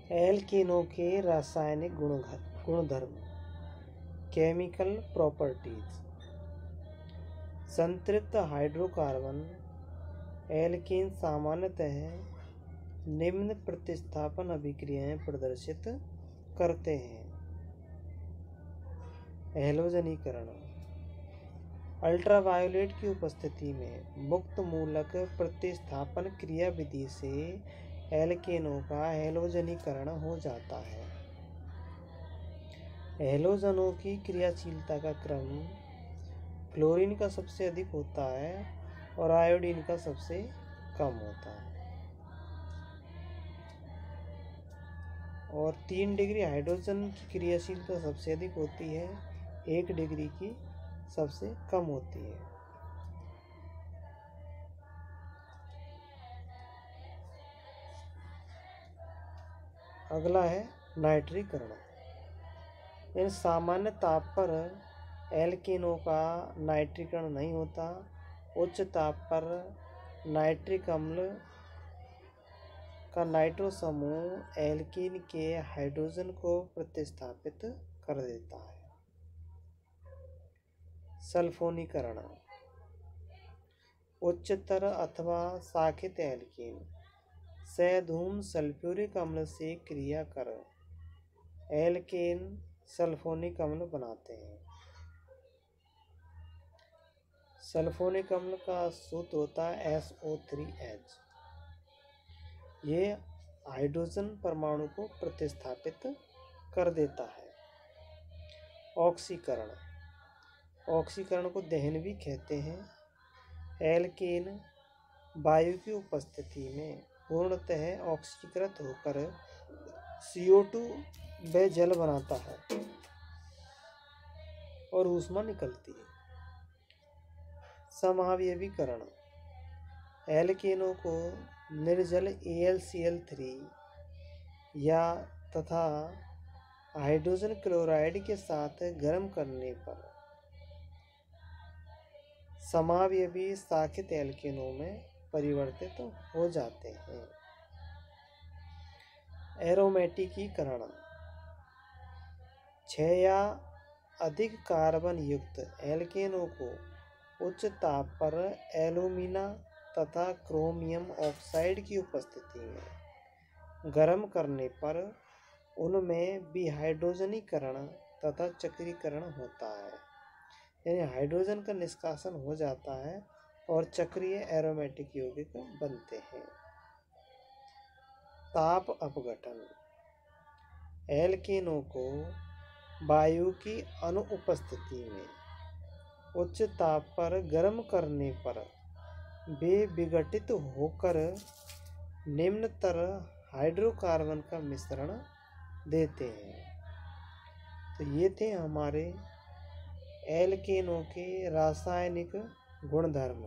एल्केनों के रासायनिक गुणधर्म, केमिकल प्रॉपर्टीज। संतृप्त हाइड्रोकार्बन एल्कीन सामान्यतः निम्न प्रतिस्थापन अभिक्रियाएं प्रदर्शित करते हैं। हैलोजनीकरण, अल्ट्रावायोलेट की उपस्थिति में मुक्त मूलक प्रतिस्थापन क्रियाविधि से एल्केनों का हैलोजनीकरण हो जाता है। हैलोजनों की क्रियाशीलता का क्रम फ्लोरीन का सबसे अधिक होता है और आयोडीन का सबसे कम होता है। और 3 डिग्री हाइड्रोजन की क्रियाशीलता सबसे अधिक होती है, 1 डिग्री की सबसे कम होती है। अगला है नाइट्रीकरण। इन सामान्य ताप पर एल्केनों का नाइट्रीकरण नहीं होता। उच्च ताप पर नाइट्रिक अम्ल का नाइट्रो समूह एल्कीन के हाइड्रोजन को प्रतिस्थापित कर देता है। सल्फोनीकरण, उच्चतर अथवा शाखित एल्कीन सैधूम सल्फ्यूरिक अम्ल से क्रिया कर एल्केन सल्फोनिक अम्ल बनाते हैं। सल्फोनिक अम्ल का सूत्र होता है SO3H। ये हाइड्रोजन परमाणु को प्रतिस्थापित कर देता है। ऑक्सीकरण, ऑक्सीकरण को दहन भी कहते हैं। एल्केन वायु की उपस्थिति में पूर्णतः ऑक्सीकृत होकर CO2 व जल बनाता है और ऊष्मा निकलती है। समावयवीकरण, एल्केनों को निर्जल AlCl3 या तथा हाइड्रोजन क्लोराइड के साथ गर्म करने पर समावयवी शाखित एल्केनों में परिवर्तित हो जाते हैं। एरोमेटिकीकरण, 6 या अधिक कार्बन युक्त एल्केनों को उच्च ताप पर एल्यूमिना तथा क्रोमियम ऑक्साइड की उपस्थिति में गर्म करने पर उनमें विहाइड्रोजनीकरण तथा चक्रीकरण होता है। यानी हाइड्रोजन का निष्कासन हो जाता है और चक्रीय एरोमेटिक यौगिक बनते हैं। ताप अपघटन, एल्केनों को वायु की अनुपस्थिति में उच्च ताप पर गर्म करने पर वे विघटित होकर निम्नतर हाइड्रोकार्बन का मिश्रण देते हैं। तो ये थे हमारे एल्केनों के रासायनिक गुणधर्म।